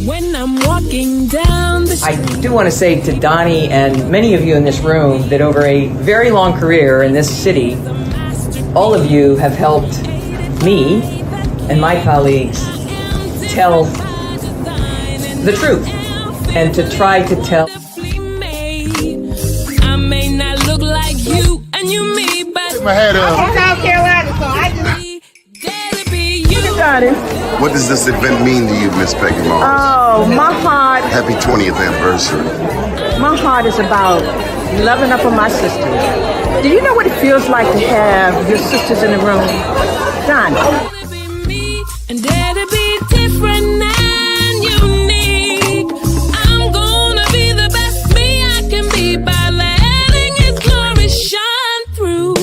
When I'm walking down the street. I do want to say to Doni and many of you in this room that over a very long career in this city, all of you have helped me and my colleagues tell the truth and to try to tell. I may not look like you and you me, but Put my hat up. I'm from South Carolina, so I just... What does this event mean to you, Miss Peggy Moss? Oh, my heart, Happy 20th anniversary. my heart is about loving up on my sisters. Do you know what it feels like to have your sisters in the room? Done. And dare to be different and unique. I'm gonna be the best me I can be by letting His glory shine through.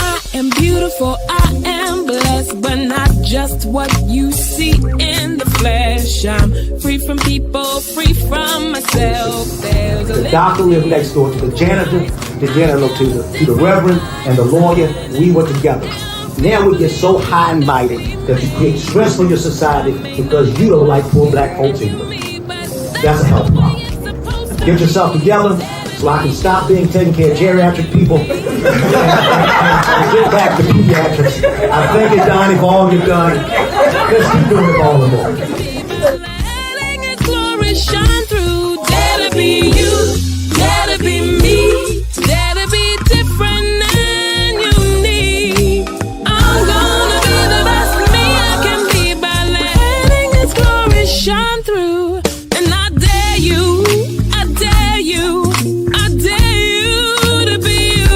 I am beautiful, I am blessed, but not just what you see in the flesh. I'm free from people, free from myself. There's a The doctor lived next door to the janitor to the reverend and the lawyer. We were together. Now we get so high and mighty that you create stress for your society because you don't like poor black folks either. That's a health problem. Get yourself together so I can stop being taking care of geriatric people and get back to pediatrics. I thank you, Doni, for all you've done. Let's keep doing it all the more. letting His glory shine through. Dare to be you, dare to be me, dare to be different and unique. I'm gonna be the best me I can be by letting His glory shine through. And I dare you, I dare you, I dare you to be you.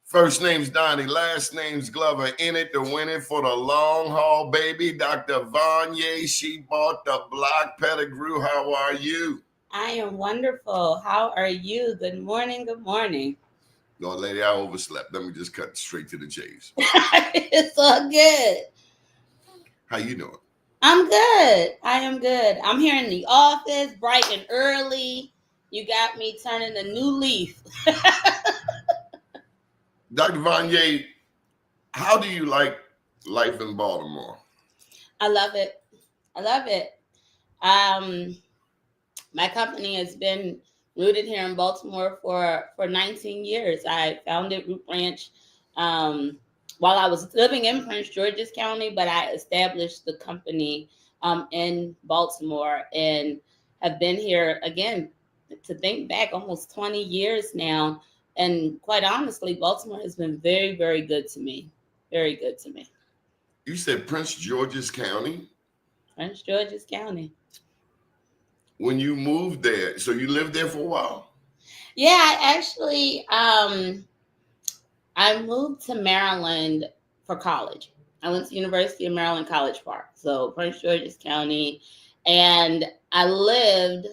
First name's Doni, last name's Glover. In it to win it for the long haul, baby. Dr. Vonnya, she bought the block. Pettigrew, how are you? I am wonderful. How are you? Good morning. Good morning. No, lady, I overslept. Let me just cut straight to the chase. It's all good. How you doing? I'm good. I am good. I'm here in the office, bright and early. You got me turning a new leaf. Dr. Vonnya, how do you like life in Baltimore? I love it. I love it. My company has been rooted here in Baltimore for 19 years. I founded Root Branch while I was living in Prince George's County, but I established the company in Baltimore and have been here, again, to think back, almost 20 years now. And quite honestly, Baltimore has been very, very good to me. Very good to me. You said Prince George's County? Prince George's County. When you moved there, so you lived there for a while? Yeah, I actually, I moved to Maryland for college. I went to University of Maryland College Park, so Prince George's County. And I lived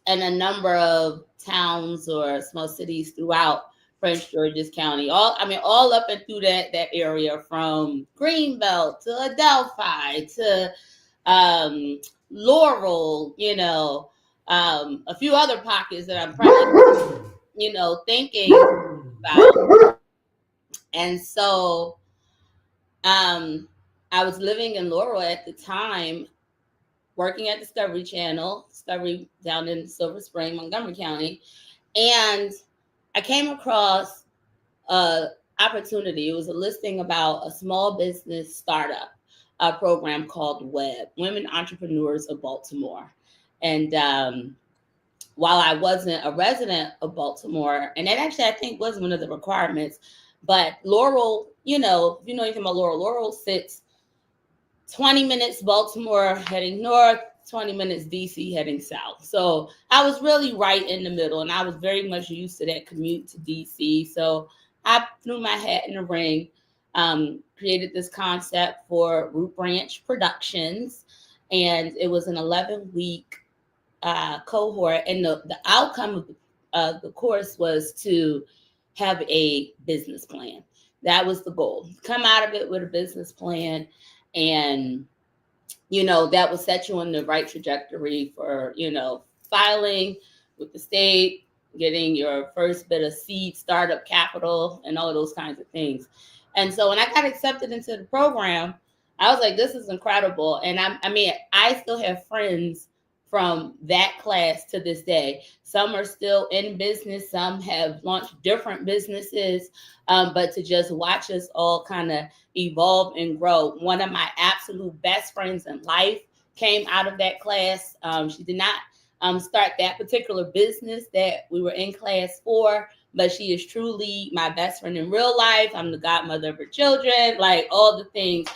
in a number of towns or small cities throughout Prince George's County. All up and through that area, from Greenbelt to Adelphi to Laurel, a few other pockets that I'm probably, thinking about. And so I was living in Laurel at the time, working at Discovery Channel, Discovery down in Silver Spring, Montgomery County. And I came across an opportunity. It was a listing about a small business startup program called WEB, Women Entrepreneurs of Baltimore. And while I wasn't a resident of Baltimore, and that actually I think was one of the requirements, but Laurel, if you know anything about Laurel, Laurel sits 20 minutes Baltimore heading north, 20 minutes DC heading south. So I was really right in the middle, and I was very much used to that commute to DC. So I threw my hat in the ring, created this concept for Root Branch Productions, and it was an 11-week cohort. And the outcome of the course was to have a business plan. That was the goal. Come out of it with a business plan. And, that would set you on the right trajectory for, filing with the state, getting your first bit of seed startup capital and all of those kinds of things. And so when I got accepted into the program, I was like, this is incredible. And I mean, I still have friends from that class to this day. Some are still in business, some have launched different businesses, but to just watch us all kind of evolve and grow. One of my absolute best friends in life came out of that class. She did not start that particular business that we were in class for, but she is truly my best friend in real life. I'm the godmother of her children, like all the things.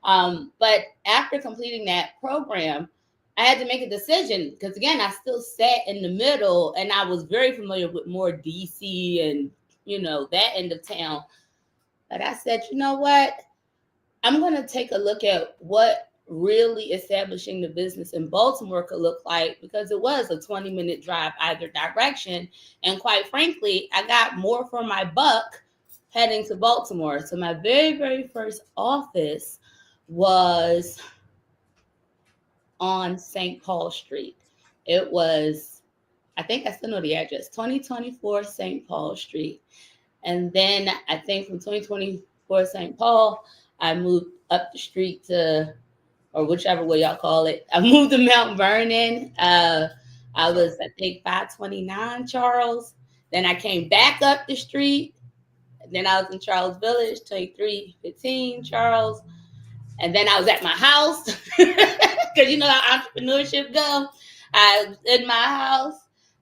But after completing that program, I had to make a decision because, again, I still sat in the middle and I was very familiar with more DC and, that end of town. But I said, you know what? I'm going to take a look at what really establishing the business in Baltimore could look like, because it was a 20-minute drive either direction. And quite frankly, I got more for my buck heading to Baltimore. So my very, very first office was on St. Paul Street. It was, I think I still know the address, 2024 St. Paul Street. And then I think from 2024 St. Paul, I moved up the street to, or whichever way y'all call it, I moved to Mount Vernon. I was, I think, 529 Charles. Then I came back up the street. Then I was in Charles Village, 2315 Charles. And then I was at my house, because you know how entrepreneurship go. I was in my house.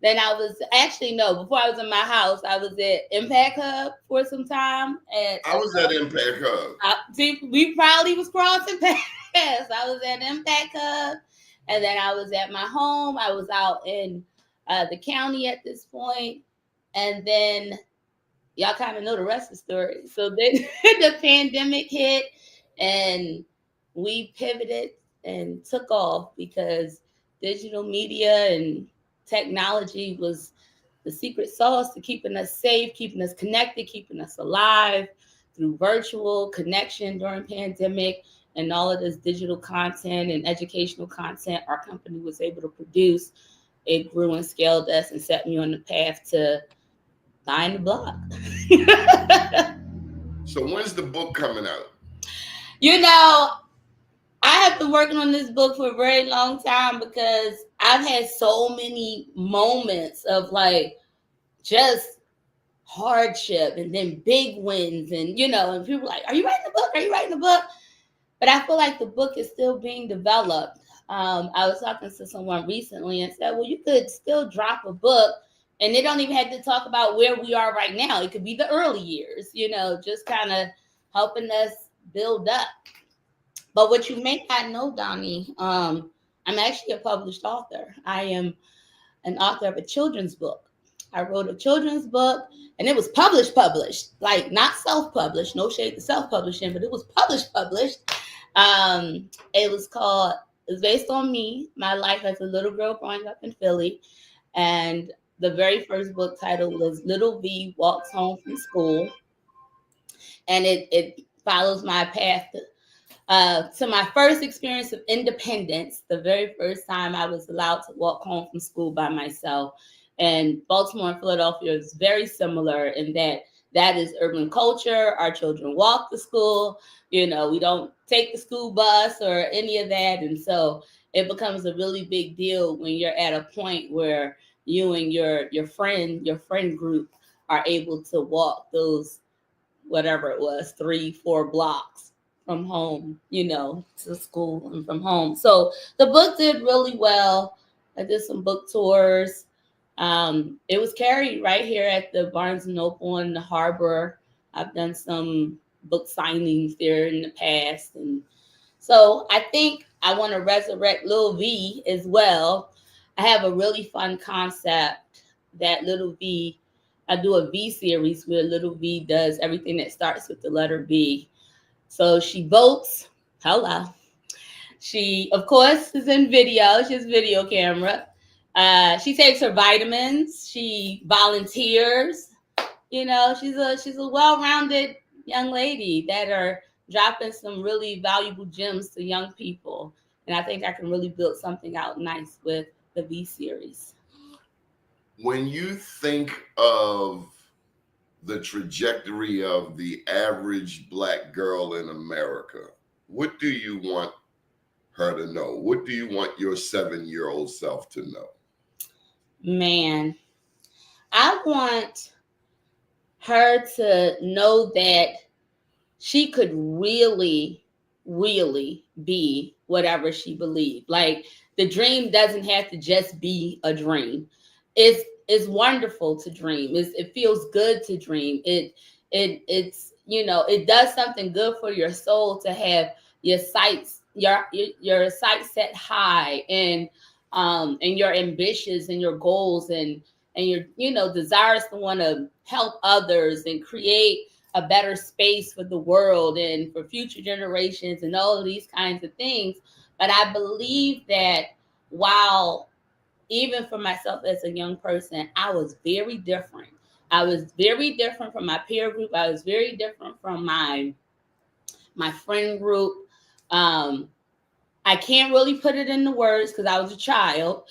Then I was, actually, no, before I was in my house, I was at Impact Hub for some time. I was at Impact Hub. See, we probably was crossing paths. I was at Impact Hub. And then I was at my home. I was out in the county at this point. And then y'all kind of know the rest of the story. So then the pandemic hit. And we pivoted and took off because digital media and technology was the secret sauce to keeping us safe, keeping us connected, keeping us alive through virtual connection during pandemic and all of this digital content and educational content our company was able to produce. It grew and scaled us and set me on the path to buying the block. So when's the book coming out? I have been working on this book for a very long time because I've had so many moments of like just hardship and then big wins and and people are like, are you writing a book? Are you writing a book? But I feel like the book is still being developed. I was talking to someone recently and said, well, you could still drop a book and they don't even have to talk about where we are right now. It could be the early years, just kind of helping us build up. But what you may not know, Doni, I'm actually a published author. I am an author of a children's book. I wrote a children's book, and it was published, like not self-published, no shade to self-publishing, but it was published. It was based on me, my life as a little girl growing up in Philly. And the very first book title was Little V Walks Home from School. And it follows my path to my first experience of independence, the very first time I was allowed to walk home from school by myself. And Baltimore and Philadelphia is very similar in that is urban culture. Our children walk to school. We don't take the school bus or any of that. And so it becomes a really big deal when you're at a point where you and your friend group are able to walk those, whatever it was, 3-4 blocks from home, to school and from home. So the book did really well. I did some book tours. It was carried right here at the Barnes & Noble in the Harbor. I've done some book signings there in the past. And so I think I want to resurrect Lil V as well. I have a really fun concept that Little V, I do a V series where Little V does everything that starts with the letter V. So she votes. Hello. She, of course, is in video. She has video camera. She takes her vitamins. She volunteers. She's a well-rounded young lady that are dropping some really valuable gems to young people. And I think I can really build something out nice with the V series. When you think of the trajectory of the average Black girl in America, what do you want her to know? What do you want your 7-year-old self to know? Man, I want her to know that she could really, really be whatever she believed. Like, the dream doesn't have to just be a dream. It's wonderful to dream. It feels good to dream. It's it does something good for your soul to have your sights your sights set high, and you're ambitious and your goals, and you're desirous to want to help others and create a better space for the world and for future generations and all of these kinds of things. But I believe that while even for myself as a young person, I was very different. I was very different from my peer group. I was very different from my friend group. I can't really put it into words because I was a child,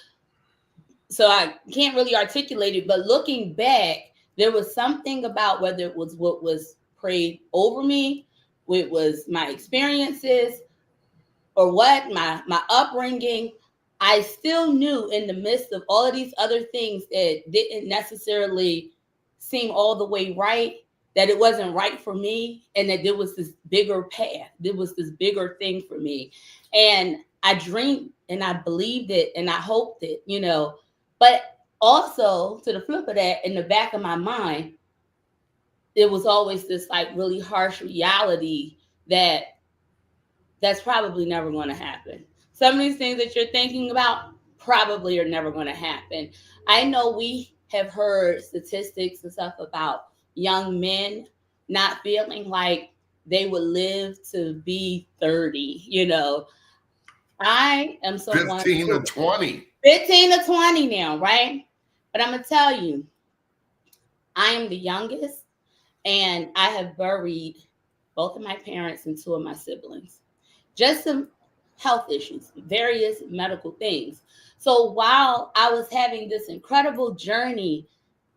so I can't really articulate it. But looking back, there was something about whether it was what was prayed over me, it was my experiences, or what my upbringing. I still knew in the midst of all of these other things that didn't necessarily seem all the way right, that it wasn't right for me, and that there was this bigger path. There was this bigger thing for me. And I dreamed and I believed it and I hoped it, But also, to the flip of that, in the back of my mind, it was always this like really harsh reality that that's probably never going to happen. Some of these things that you're thinking about probably are never going to happen. I know we have heard statistics and stuff about young men not feeling like they would live to be 30. I am someone 15 to 20. 15 to 20 now, right? But I'm going to tell you, I am the youngest, and I have buried both of my parents and 2 of my siblings. Just some health issues, various medical things. So while I was having this incredible journey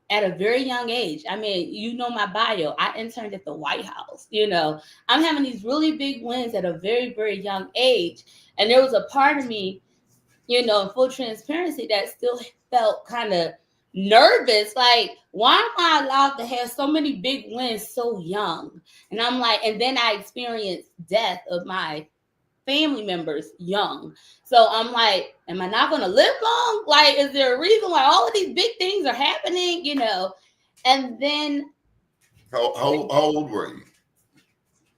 at a very young age, I mean, my bio, I interned at the White House, I'm having these really big wins at a very, very young age. And there was a part of me, in full transparency, that still felt kind of nervous. Like, why am I allowed to have so many big wins so young? And I'm like, and then I experienced death of my family members young. So I'm like, am I not going to live long? Like, is there a reason why all of these big things are happening? And then How old were you?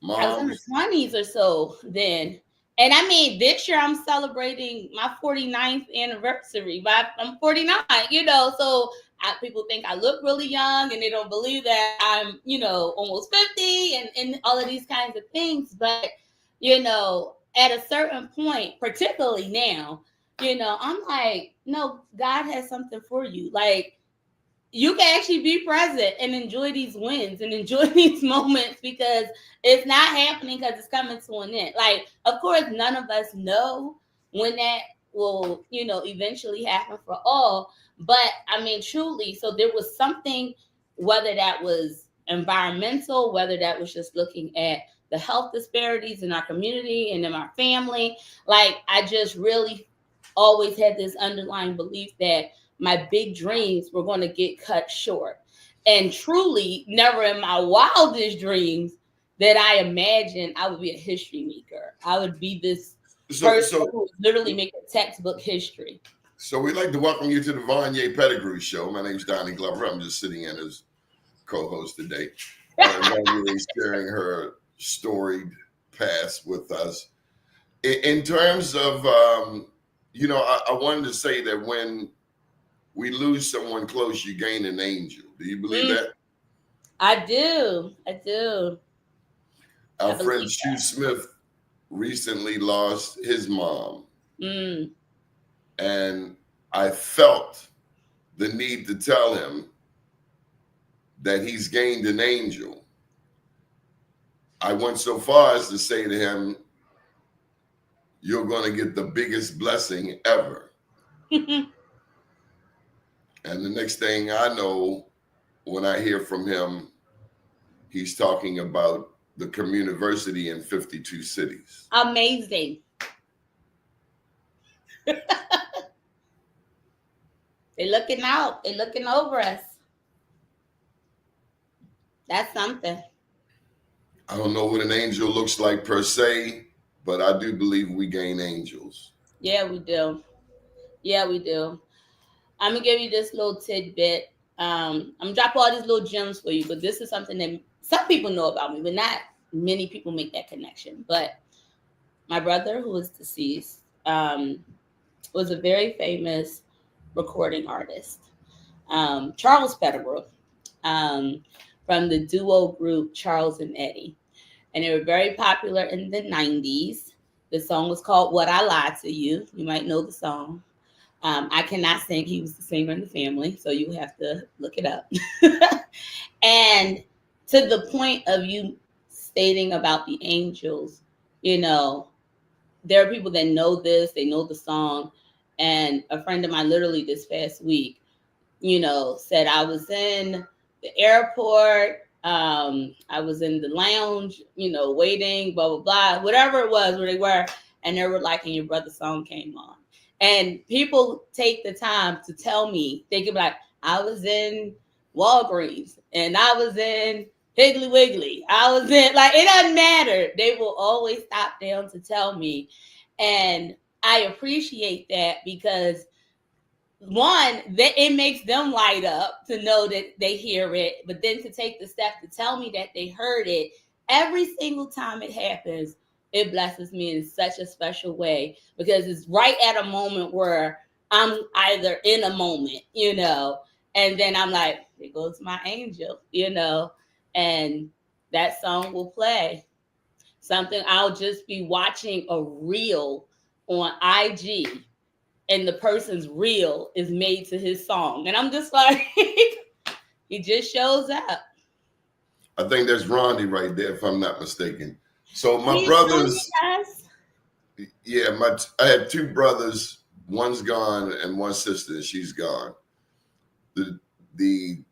Mom? I was in my 20s or so then. And I mean, this year I'm celebrating my 49th anniversary. But I'm 49, so people think I look really young and they don't believe that I'm, almost 50 and all of these kinds of things. But, at a certain point, particularly now, I'm like, no, God has something for you. Like, you can actually be present and enjoy these wins and enjoy these moments, because it's not happening because it's coming to an end. Like, of course, none of us know when that will, eventually happen for all. But I mean, truly, so there was something, whether that was environmental, whether that was just looking at the health disparities in our community and in our family. Like, I just really always had this underlying belief that my big dreams were going to get cut short. And truly, never in my wildest dreams that I imagined I would be a history maker. I would be this person who would literally make a textbook history. So we'd like to welcome you to the Vonnya Pettigrew Show. My name's Doni Glover. I'm just sitting in as co-host today. Vonnya is sharing her storied past with us. In terms of, I wanted to say that when we lose someone close, you gain an angel. Do you believe that? I do. Our friend Shu Smith recently lost his mom. And I felt the need to tell him that he's gained an angel. I went so far as to say to him, you're going to get the biggest blessing ever. And the next thing I know, when I hear from him, he's talking about the communiversity in 52 cities. Amazing. They're looking out. They're looking over us. That's something. I don't know what an angel looks like per se, but I do believe we gain angels. Yeah, we do. Yeah, we do. I'm gonna give you this little tidbit. I'm gonna drop all these little gems for you, but this is something that some people know about me, but not many people make that connection. But my brother, who is deceased, was a very famous recording artist, Charles Pettigrew, from the duo group Charles and Eddie. And they were very popular in the 90s. The song was called What I Lied to You. You might know the song. I cannot sing. He was the singer in the family, so you have to look it up. And to the point of you stating about the angels, you know, there are people that know this, they know the song. And a friend of mine literally this past week, you know, said I was in the airport, I was in the lounge, you know, waiting, blah, blah, blah, whatever it was where they were. And they were like, and your brother's song came on. And people take the time to tell me, they can be like, I was in Walgreens and I was in Piggly Wiggly. I was in, like, it doesn't matter. They will always stop down to tell me. And I appreciate that because one, that it makes them light up to know that they hear it, but then to take the step to tell me that they heard it every single time it happens, it blesses me in such a special way because it's right at a moment where I'm either in a moment, you know, and then I'm like, there goes my angel, you know, and that song will play. Something I'll just be watching a reel on IG and the person's reel is made to his song. And I'm just like, he just shows up. I think that's Rondi right there, if I'm not mistaken. So my brothers, yeah, I had two brothers. One's gone and one sister, and she's gone. The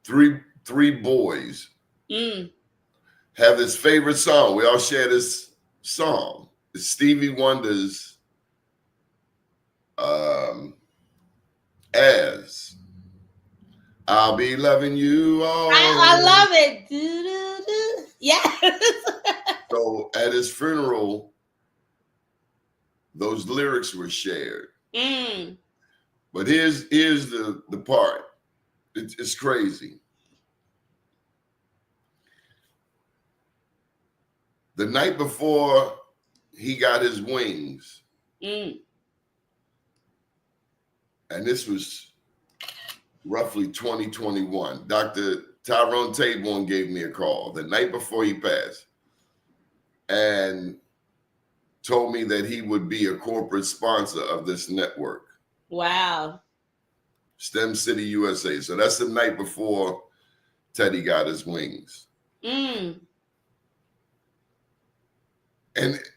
three boys have this favorite song. We all share this song. It's Stevie Wonder's As I'll Be Loving You All. I love it. Do-do-do. Yes. So at his funeral, those lyrics were shared. But here's the part. It's crazy. The night before he got his wings, and this was roughly 2021, Dr. Tyrone Taborn gave me a call the night before he passed and told me that he would be a corporate sponsor of this network. Wow. STEM City USA. So that's the night before Teddy got his wings. And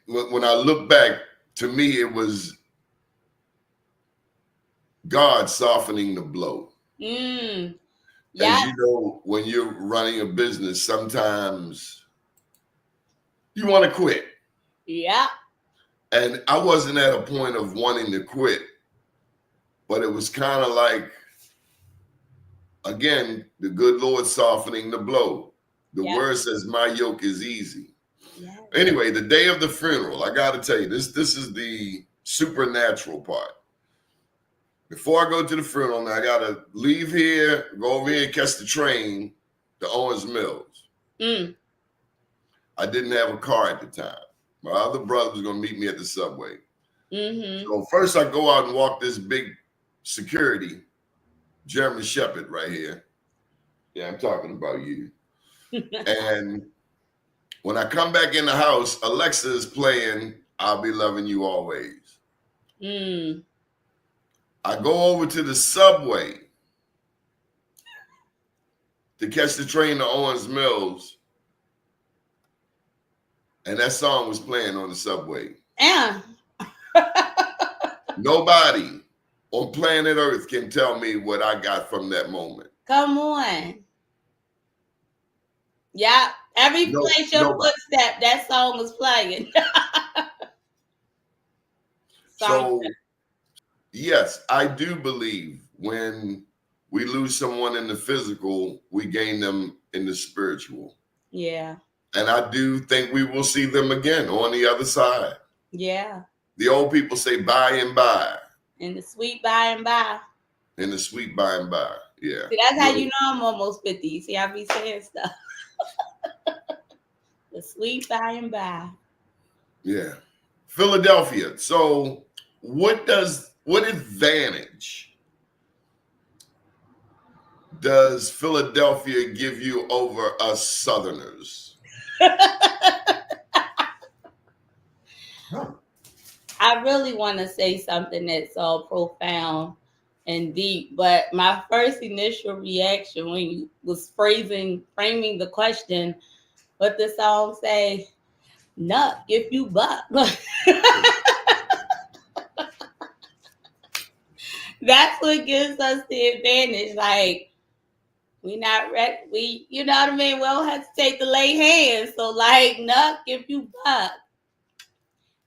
when I look back, to me, it was God softening the blow. Yeah. As you know, when you're running a business, sometimes you want to quit. Yeah. And I wasn't at a point of wanting to quit, but it was kind of like, again, the good Lord softening the blow. The word says, my yoke is easy. Yeah. Anyway, the day of the funeral, I got to tell you, this is the supernatural part. Before I go to the funeral, now I got to leave here, go over here and catch the train to Owens Mills. I didn't have a car at the time. My other brother was going to meet me at the subway. So first I go out and walk this big security, German Shepherd right here. Yeah, I'm talking about you. And when I come back in the house, Alexa is playing I'll Be Loving You Always. I go over to the subway to catch the train to Owens Mills, and that song was playing on the subway. Yeah. Nobody on planet Earth can tell me what I got from that moment. Come on. Yeah. Every No, place your nobody. footstep, that song was playing. So yes, I do believe when we lose someone in the physical, we gain them in the spiritual. Yeah. And I do think we will see them again on the other side. Yeah. The old people say by and by. In the sweet by and by. In the sweet by and by. Yeah. See, that's how you know I'm almost 50. You see, I be saying stuff. The sweet by and by. Yeah. Philadelphia. So what advantage does Philadelphia give you over us Southerners? I really want to say something that's all profound and deep, but my first initial reaction when you was framing the question, what the song say, "Nuck if you buck." That's what gives us the advantage. Like, we not ready. You know what I mean? We don't hesitate to lay hands. So, like, nuck if you buck.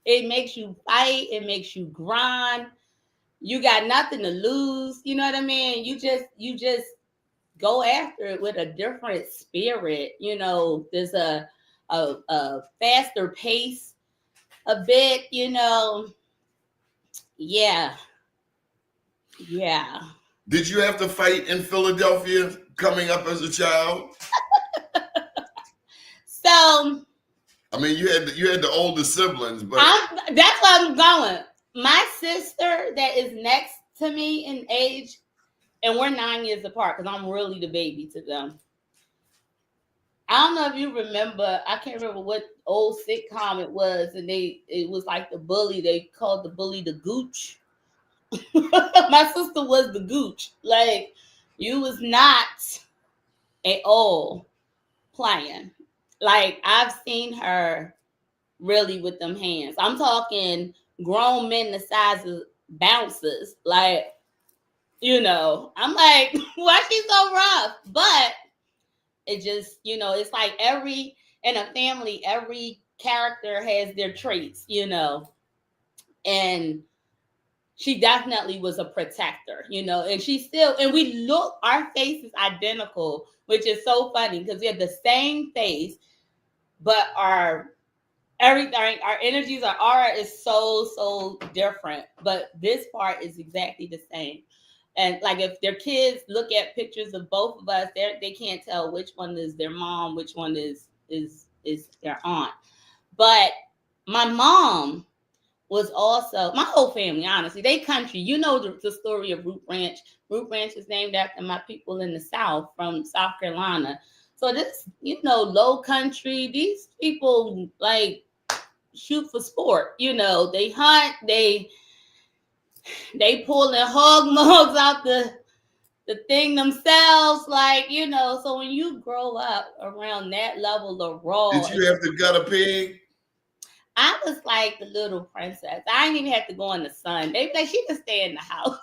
It makes you fight. It makes you grind. You got nothing to lose. You know what I mean? You just go after it with a different spirit. You know, there's a faster pace, a bit. You know, yeah. Did you have to fight in Philadelphia coming up as a child? So I mean, you had the older siblings, but that's where I'm going. My sister that is next to me in age, and we're 9 years apart because I'm really the baby to them. I don't know if you remember, I can't remember what old sitcom it was, and it was like the bully. They called the bully the Gooch. My sister was the Gooch. Like, you was not at all playing. Like, I've seen her really with them hands. I'm talking grown men the size of bouncers. Like, you know, I'm like, why she so rough? But it just, you know, it's like in a family, every character has their traits, you know. And she definitely was a protector, you know, and our face is identical, which is so funny because we have the same face, but our energies, our aura is so different. But this part is exactly the same. And like, if their kids look at pictures of both of us, they can't tell which one is their mom, which one is their aunt. But my mom was also, my whole family, honestly, they country. You know the story of Root Ranch. Root Ranch is named after my people in the South, from South Carolina. So this, you know, low country, these people like shoot for sport. You know, they hunt, they pull their hog mugs out the thing themselves, like, you know. So when you grow up around that level of raw, did you have to gut a pig? I was like the little princess. I didn't even have to go in the sun. They like, she could stay in the house.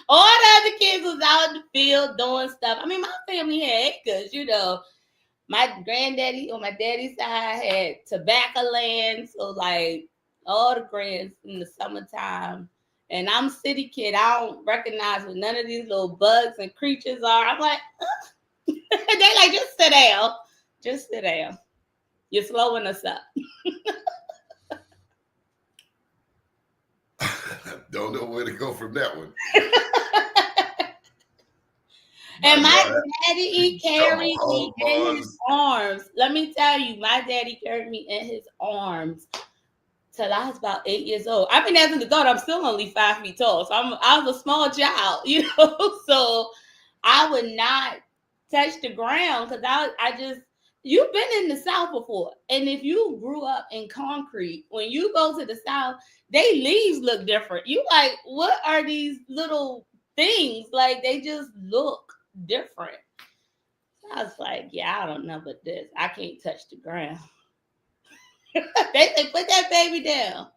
All the other kids was out in the field doing stuff. I mean, my family had acres, you know. My granddaddy on my daddy's side had tobacco land. So like all the grands in the summertime. And I'm a city kid. I don't recognize what none of these little bugs and creatures are. I'm like, they like, just sit down. Just sit down. You're slowing us up. Don't know where to go from that one. And my daddy, he carried me in his arms. Let me tell you, my daddy carried me in his arms till I was about 8 years old. I've been as an adult, I'm still only 5 feet tall. So I was a small child, you know. So I would not touch the ground because I just, you've been in the South before. And if you grew up in concrete, when you go to the South, they leaves look different. You like, what are these little things? Like, they just look different. I was like, yeah, I don't know about this. I can't touch the ground. They say, put that baby down.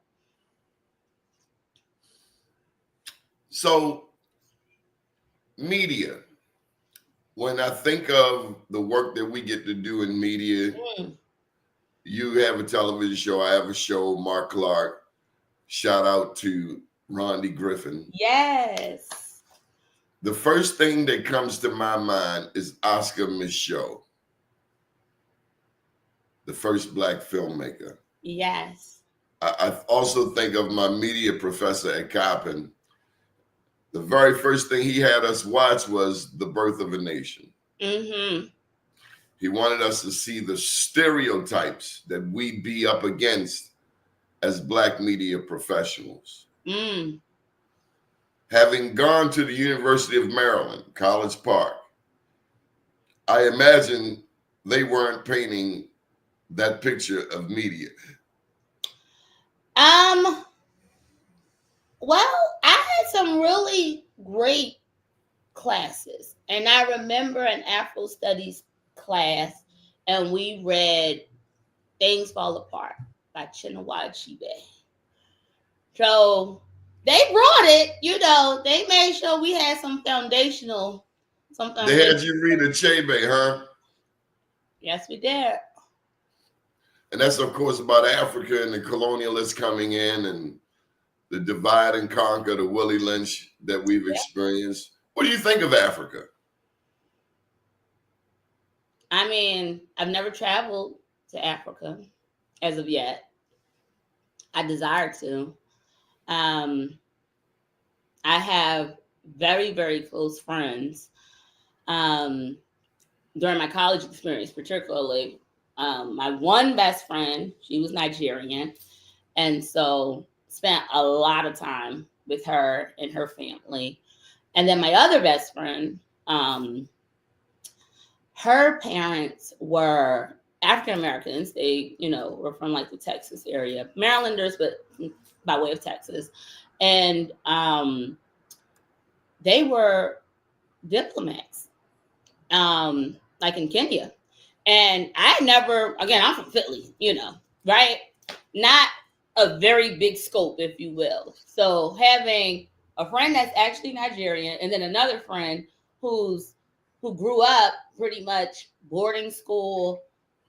So, media. when I think of the work that we get to do in media, you have a television show, I have a show, Mark Clark. Shout out to Rondi Griffin. Yes. The first thing that comes to my mind is Oscar Micheaux, the first Black filmmaker. Yes. I also think of my media professor at Coppin. The very first thing he had us watch was The Birth of a Nation. Mm-hmm. He wanted us to see the stereotypes that we be up against as Black media professionals. Mm. Having gone to the University of Maryland, College Park, I imagine they weren't painting that picture of media. Well, I had some really great classes, and I remember an Afro Studies class, and we read Things Fall Apart by Chinua Achebe. So they brought it, they made sure we had some foundational. They had you read Achebe, huh? Yes, we did. And that's, of course, about Africa and the colonialists coming in and the divide and conquer, the Willie Lynch that we've experienced. What do you think of Africa? I mean, I've never traveled to Africa as of yet. I desire to. I have very, very close friends. During my college experience, particularly, my one best friend, she was Nigerian. And so spent a lot of time with her and her family. And then my other best friend, her parents were African Americans. They, were from like the Texas area, Marylanders, but by way of Texas. And they were diplomats, like in Kenya. And I never, again, I'm from Philly, right? Not a very big scope, if you will. So having a friend that's actually Nigerian, and then another friend who grew up pretty much boarding school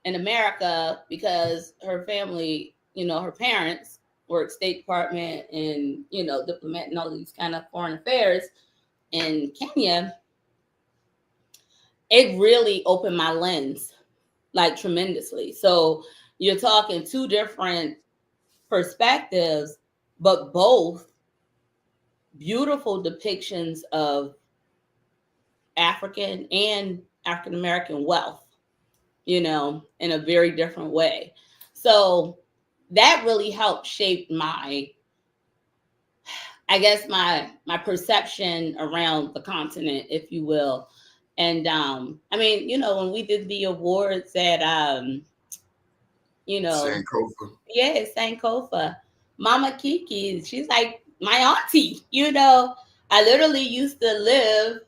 in America because her family, her parents worked State Department and, diplomat and all these kind of foreign affairs in Kenya. It really opened my lens, like, tremendously. So you're talking two different perspectives, but both beautiful depictions of African and African American wealth, in a very different way. So that really helped shape my perception around the continent, if you will. And when we did the awards at Sankofa. Yeah, Sankofa. Mama Kiki, she's like my auntie, I literally used to live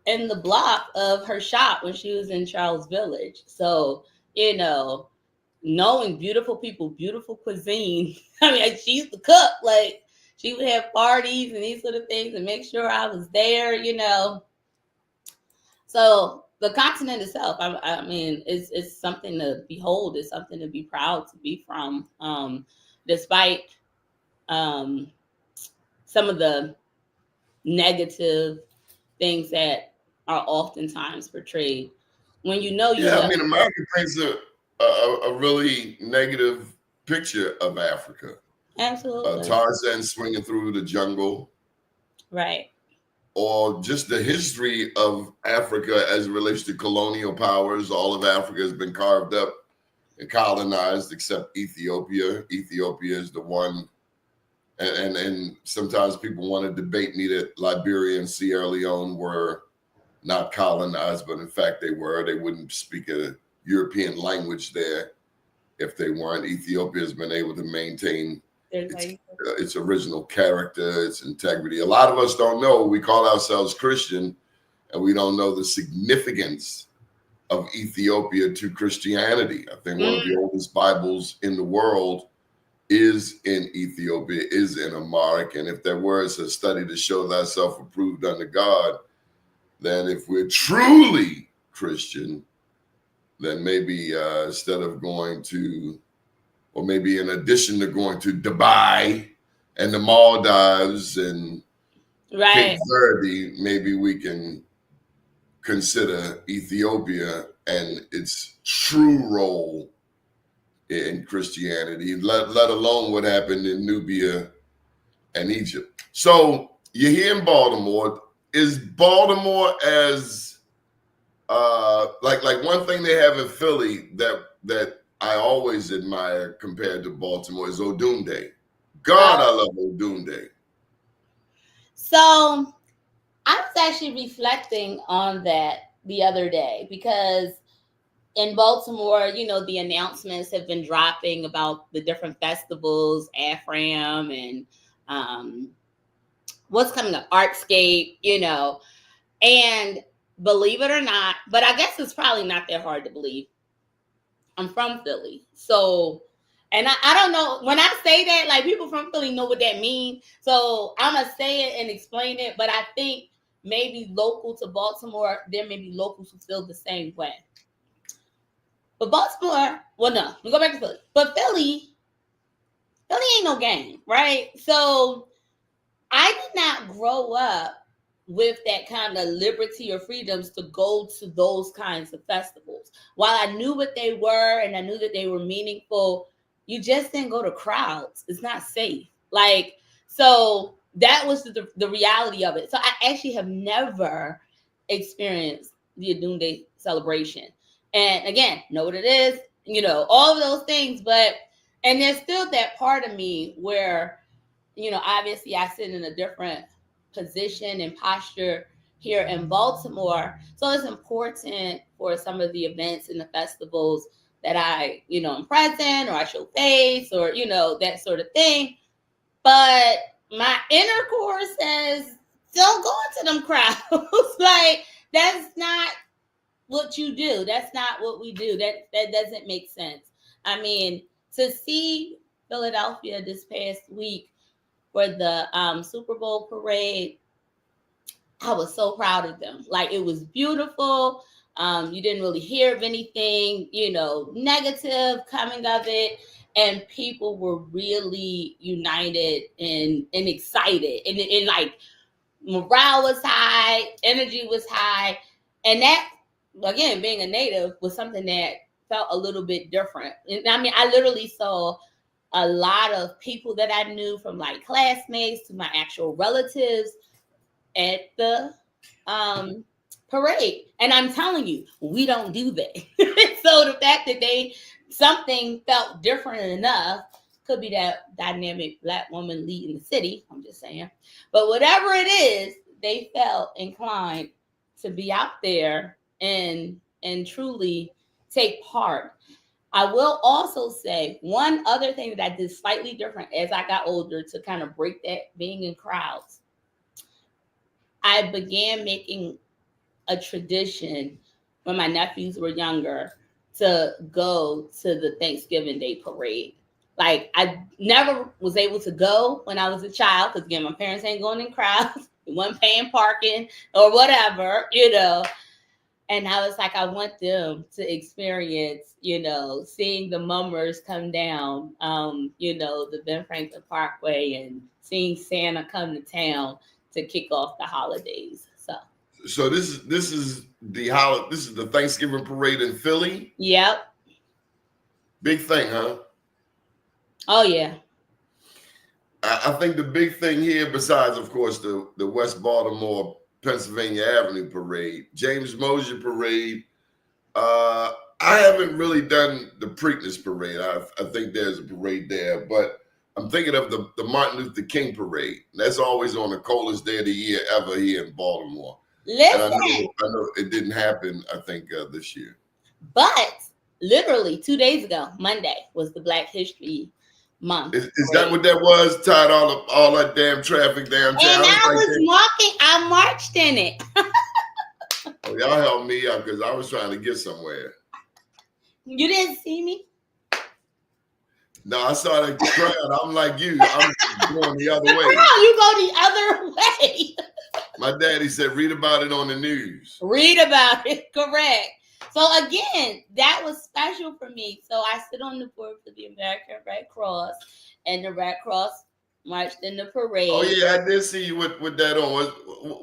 in the block of her shop when she was in Charles Village. So, knowing beautiful people, beautiful cuisine. I mean, she used to cook, like she would have parties and these sort of things and make sure I was there, So the continent itself, I mean, it's something to behold. It's something to be proud to be from, despite some of the negative things that are oftentimes portrayed. When America paints a really negative picture of Africa. Absolutely. Tarzan swinging through the jungle. Right. Or just the history of Africa as it relates to colonial powers. All of Africa has been carved up and colonized except Ethiopia. Ethiopia is the one. And sometimes people want to debate me that Liberia and Sierra Leone were not colonized, but in fact they were. They wouldn't speak a European language there if they weren't. Ethiopia has been able to maintain its original character, its integrity. A lot of us don't know. We call ourselves Christian, and we don't know the significance of Ethiopia to Christianity. I think one of the oldest Bibles in the world is in Ethiopia, is in Amharic. And if there was a study to show thyself approved unto God, then if we're truly Christian, then maybe instead of going to, or maybe in addition to going to Dubai and the Maldives and Cape Verde, maybe we can consider Ethiopia and its true role in Christianity, let alone what happened in Nubia and Egypt. So you're here in Baltimore. Is Baltimore as like one thing they have in Philly that I always admire compared to Baltimore is Odunde. God, I love Odunde. So I was actually reflecting on that the other day because in Baltimore, you know, the announcements have been dropping about the different festivals, AFRAM and what's coming up, Artscape, you know, and believe it or not, but I guess it's probably not that hard to believe. I'm from Philly. So, and I don't know, when I say that, like people from Philly know what that means. So I'm going to say it and explain it, but I think maybe local to Baltimore, there may be locals who feel the same way. But Baltimore, well, no, we go back to Philly. But Philly ain't no game, right? So I did not grow up with that kind of liberty or freedoms to go to those kinds of festivals. While I knew what they were and I knew that they were meaningful, you just didn't go to crowds. It's not safe. Like, so that was the reality of it. So I actually have never experienced the Odunde celebration. And again, know what it is, you know, all of those things. But, and there's still that part of me where, you know, obviously I sit in a different position and posture here in Baltimore. So it's important for some of the events and the festivals that I, you know, am present or I show face or, you know, that sort of thing. But my inner core says, don't go into them crowds. Like, that's not what you do. That's not what we do. That doesn't make sense. I mean, to see Philadelphia this past week for the Super Bowl parade, I was so proud of them. Like, it was beautiful. You didn't really hear of anything, you know, negative coming of it. And people were really united and excited. And like, morale was high, energy was high. And that, again, being a native was something that felt a little bit different. And I mean, I literally saw a lot of people that I knew, from like classmates to my actual relatives, at the parade. And I'm telling you, we don't do that. So the fact that something felt different enough, could be that dynamic Black woman leading the city, I'm just saying. But whatever it is, they felt inclined to be out there and truly take part. I will also say one other thing that I did slightly different as I got older to kind of break that being in crowds. I began making a tradition when my nephews were younger to go to the Thanksgiving Day parade. Like, I never was able to go when I was a child because, again, my parents ain't going in crowds. We weren't paying parking or whatever, you know. And I was like, I want them to experience, you know, seeing the mummers come down, you know, the Ben Franklin Parkway, and seeing Santa come to town to kick off the holidays. So this is the Thanksgiving parade in Philly. Yep. Big thing, huh? Oh yeah. I think the big thing here, besides of course the West Baltimore Pennsylvania Avenue parade, James Mosier parade. I haven't really done the Preakness parade. I think there's a parade there, but I'm thinking of the Martin Luther King parade. That's always on the coldest day of the year ever here in Baltimore. Listen, and I know it didn't happen, I think, this year. But literally 2 days ago, Monday, was the Black History Month. Is that what that was? Tied all that damn traffic downtown. And I marched in it. Oh, y'all help me out because I was trying to get somewhere. You didn't see me? No, I saw the crowd. I'm like you. I'm going the other way. No, you go the other way. My daddy said, read about it on the news. Read about it, correct. So again, that was special for me. So I sit on the board for the American Red Cross, and the Red Cross marched in the parade. Oh yeah, I did see you with that on.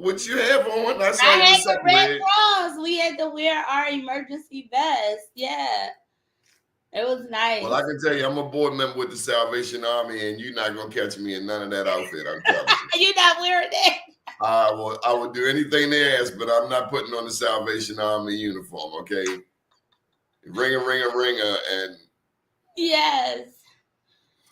What you have on? I saw I you had the Red separate. Cross. We had to wear our emergency vest. Yeah. It was nice. Well, I can tell you, I'm a board member with the Salvation Army, and you're not gonna catch me in none of that outfit. I'm telling you. You're not wearing that. I will do anything they ask, but I'm not putting on the Salvation Army uniform. Okay, ringer, and Yes.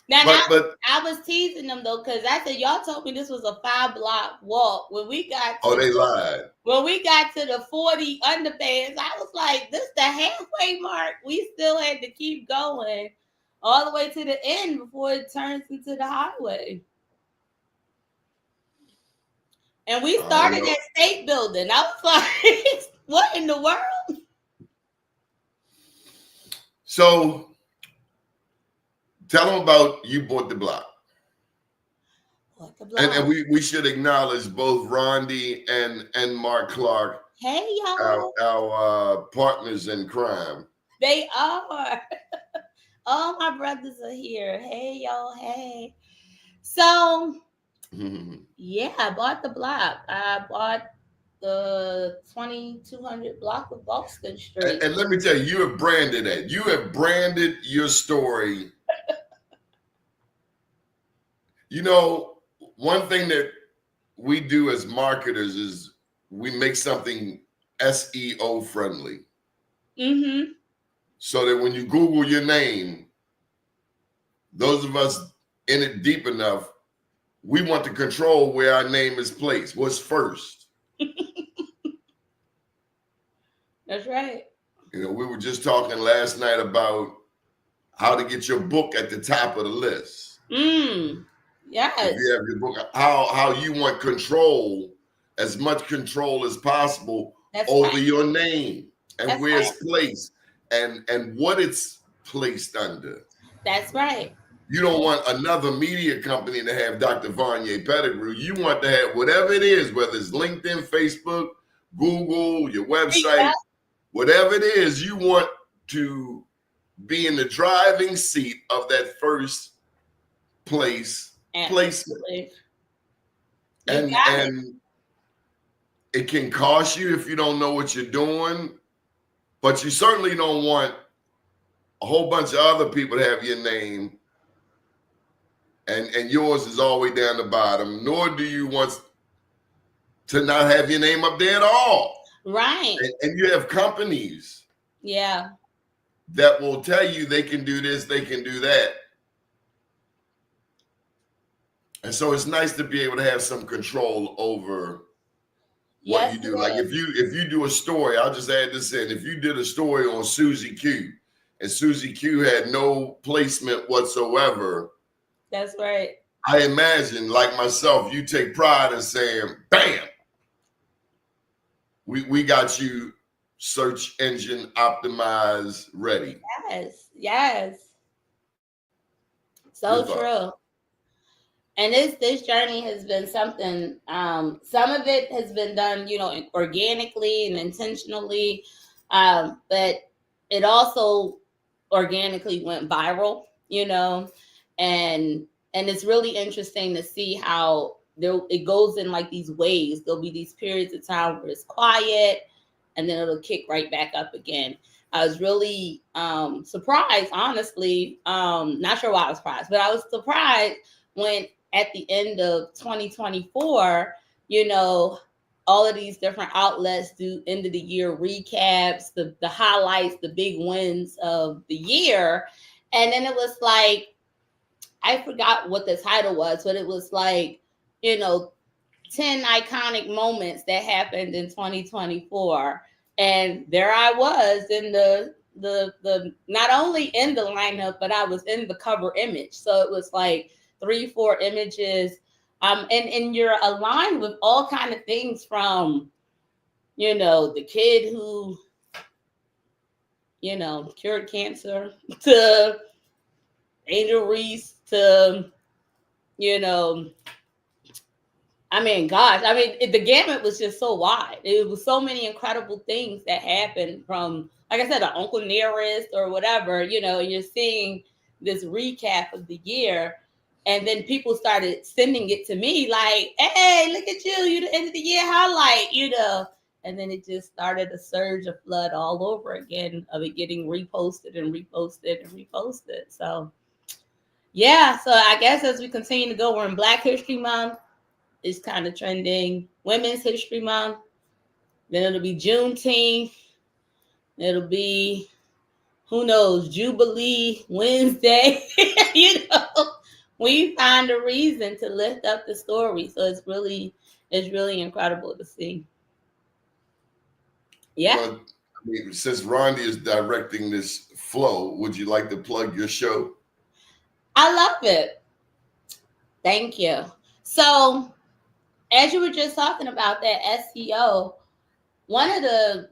Now, but I was teasing them though, because I said y'all told me this was a 5-block walk. When we got they lied. When we got to the 40 underpass, I was like, this the halfway mark. We still had to keep going all the way to the end before it turns into the highway. And we started at State Building. I was like, what in the world? So tell them about You Bought the Block. And we should acknowledge both Rondi and Mark Clark. Hey, y'all. Our partners in crime. They are. All my brothers are here. Hey, y'all. Hey. So, yeah, I bought the block. I bought the 2200 block of Boston Street. And let me tell you, you have branded that. You have branded your story. You know, one thing that we do as marketers is we make something SEO friendly. Mm-hmm. So that when you Google your name, those of us in it deep enough, we want to control where our name is placed. What's first? That's right. You know, we were just talking last night about how to get your book at the top of the list. Yes. If you have your book, how you want control, as much control as possible over your name and where it's placed and what it's placed under. That's right. You don't want another media company to have Dr. Vonnya Pettigrew. You want to have whatever it is, whether it's LinkedIn, Facebook, Google, your website, whatever it is, you want to be in the driving seat of that first place placement. And it can cost you if you don't know what you're doing, but you certainly don't want a whole bunch of other people to have your name and yours is all the way down the bottom, nor do you want to not have your name up there at all. Right. And you have companies that will tell you they can do this, they can do that. And so it's nice to be able to have some control over what you do. Like if you do a story, I'll just add this in. If you did a story on Susie Q and Susie Q had no placement whatsoever. That's right. I imagine, like myself, you take pride in saying, bam, we got you search engine optimized ready. Yes. So true. And this journey has been something, some of it has been done, organically and intentionally, but it also organically went viral, and it's really interesting to see how it goes in like these waves. There'll be these periods of time where it's quiet and then it'll kick right back up again. I was really surprised, honestly. Not sure why I was surprised, but I was surprised when at the end of 2024, all of these different outlets do end of the year recaps, the highlights, the big wins of the year. And then it was like, I forgot what the title was, but it was like, 10 iconic moments that happened in 2024. And there I was in the not only in the lineup, but I was in the cover image. So it was like 3-4 images. And you're aligned with all kind of things from, the kid who, cured cancer to Angel Reese to, I mean, gosh, the gamut was just so wide. It was so many incredible things that happened from, like I said, an Uncle Nearest or whatever. You're seeing this recap of the year, and then people started sending it to me like, "Hey, look at you the end of the year highlight," And then it just started a surge of flood all over again of it getting reposted and reposted and reposted. So, yeah. So I guess as we continue to go, we're in Black History Month. It's kind of trending. Women's History Month. Then it'll be Juneteenth. It'll be, who knows, Jubilee Wednesday. We find a reason to lift up the story. So it's really incredible to see. Yeah. Well, since Rondi is directing this flow, would you like to plug your show? I love it. Thank you. So, as you were just talking about that SEO, one of the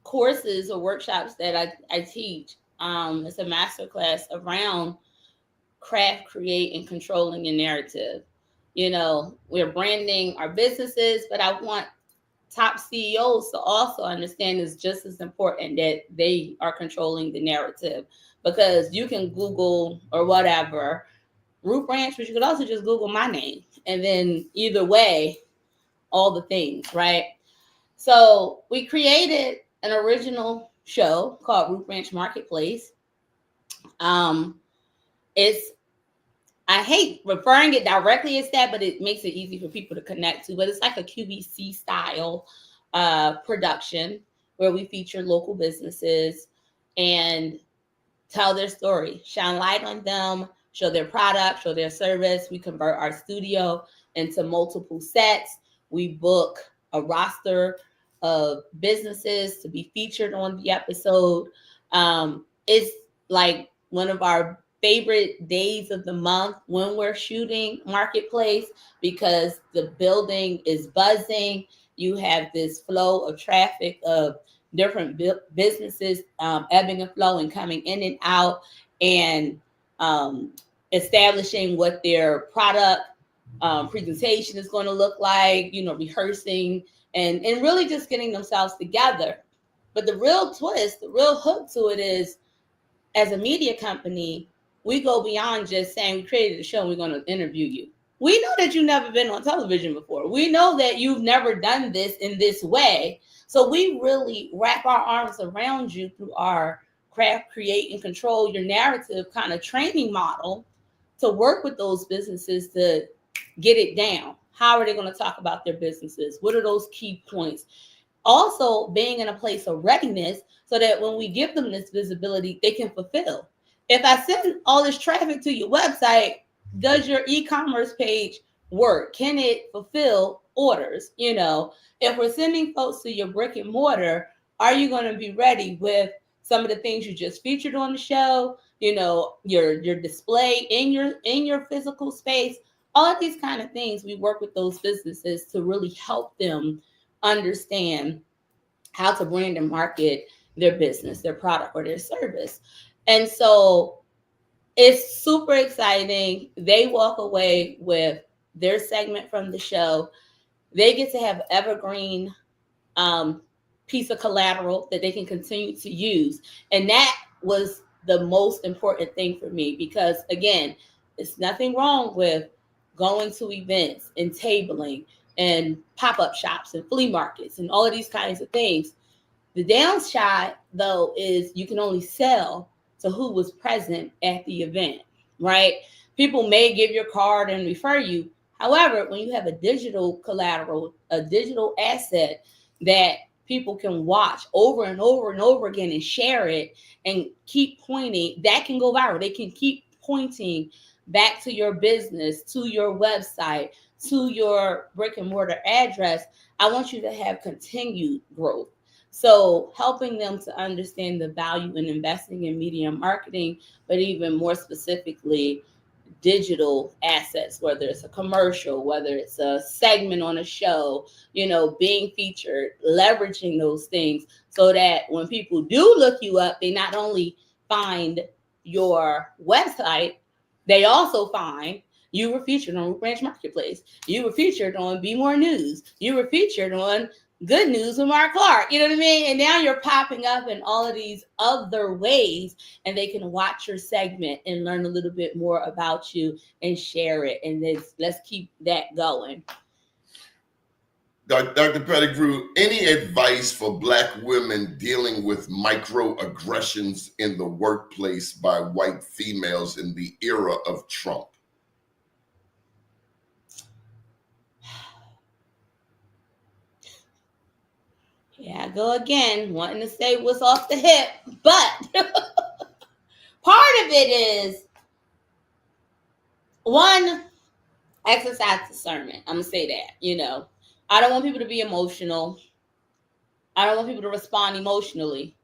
courses or workshops that I teach, it's a masterclass around craft, create, and controlling your narrative. We're branding our businesses, but I want top CEOs to also understand it's just as important that they are controlling the narrative, because you can Google or whatever Root Ranch, but you could also just Google my name, and then either way, all the things, right? So we created an original show called Root Ranch Marketplace. I hate referring it directly as that, but it makes it easy for people to connect to. But it's like a QVC style production where we feature local businesses and tell their story, shine light on them, show their product, show their service. We convert our studio into multiple sets. We book a roster of businesses to be featured on the episode. It's like one of our favorite days of the month when we're shooting Marketplace, because the building is buzzing. You have this flow of traffic of different businesses ebbing and flowing, coming in and out, and establishing what their product presentation is going to look like, rehearsing and really just getting themselves together. But the real twist, the real hook to it is, as a media company, we go beyond just saying we created a show and we're going to interview you. We know that you've never been on television before. We know that you've never done this in this way. So we really wrap our arms around you through our craft, create, and control your narrative kind of training model to work with those businesses to get it down. How are they going to talk about their businesses? What are those key points? Also, being in a place of readiness so that when we give them this visibility, they can fulfill. If I send all this traffic to your website, does your e-commerce page work? Can it fulfill orders? If we're sending folks to your brick and mortar, are you going to be ready with some of the things you just featured on the show? Your display in your physical space, all of these kind of things. We work with those businesses to really help them understand how to brand and market their business, their product, or their service. And so it's super exciting. They walk away with their segment from the show. They get to have evergreen piece of collateral that they can continue to use. And that was the most important thing for me, because, again, it's nothing wrong with going to events and tabling and pop-up shops and flea markets and all of these kinds of things. The downside, though, is you can only sell to who was present at the event, right? People may give your card and refer you. However, when you have a digital collateral, a digital asset that people can watch over and over and over again and share it and keep pointing, that can go viral. They can keep pointing back to your business, to your website, to your brick and mortar address. I want you to have continued growth. So helping them to understand the value in investing in media marketing, but even more specifically, digital assets, whether it's a commercial, whether it's a segment on a show, being featured, leveraging those things so that when people do look you up, they not only find your website, they also find You were featured on Root Branch Marketplace. You were featured on Be More News. You were featured on Good News with Mark Clark. You know what I mean? And now you're popping up in all of these other ways, and they can watch your segment and learn a little bit more about you and share it. And let's keep that going. Dr. Pettigrew, any advice for Black women dealing with microaggressions in the workplace by white females in the era of Trump? Yeah, I go again, wanting to say what's off the hip, but part of it is, one, exercise discernment. I'm going to say that, you know. I don't want people to be emotional. I don't want people to respond emotionally.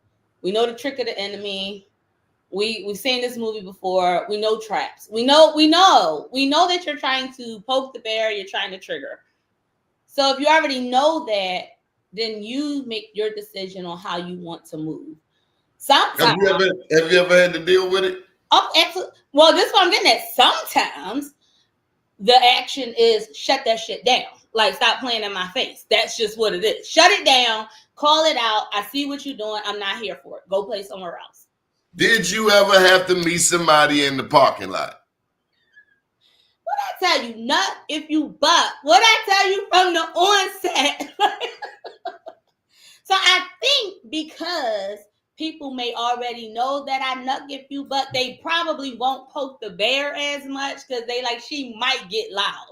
We know the trick of the enemy. We've seen this movie before. We know traps. We know that you're trying to poke the bear, you're trying to trigger. So if you already know that, then you make your decision on how you want to move. Sometimes, have you ever had to deal with it? Oh, absolutely. Well, this is what I'm getting at. Sometimes the action is shut that shit down. Like, stop playing in my face. That's just what it is. Shut it down. Call it out. I see what you're doing. I'm not here for it. Go play somewhere else. Did you ever have to meet somebody in the parking lot? What I tell you, nut if you buck. What I tell you from the onset. So I think because people may already know that I nut if you buck, they probably won't poke the bear as much because they like, she might get loud.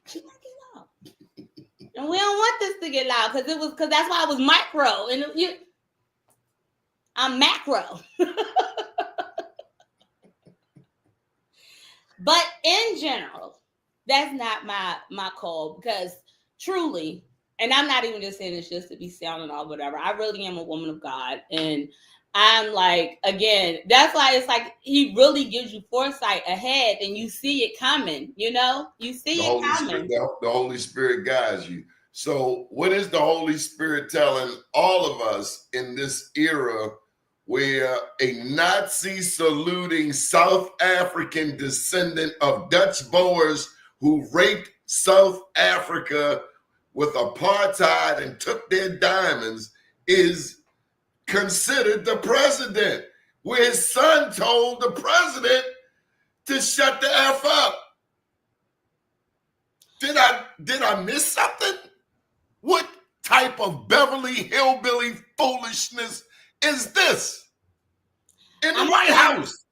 She might get loud. And we don't want this to get loud because that's why I was micro. And I'm macro. But in general, that's not my call, because truly, and I'm not even just saying this just to be sounding or whatever, I really am a woman of God. And I'm like, again, that's why it's like he really gives you foresight ahead and you see it coming, you know? You see it coming. The Holy Spirit guides you. So what is the Holy Spirit telling all of us in this era where a Nazi saluting South African descendant of Dutch Boers who raped South Africa with apartheid and took their diamonds is considered the president, where his son told the president to shut the F up? Did I miss something? What type of Beverly Hillbilly foolishness is this in the White House?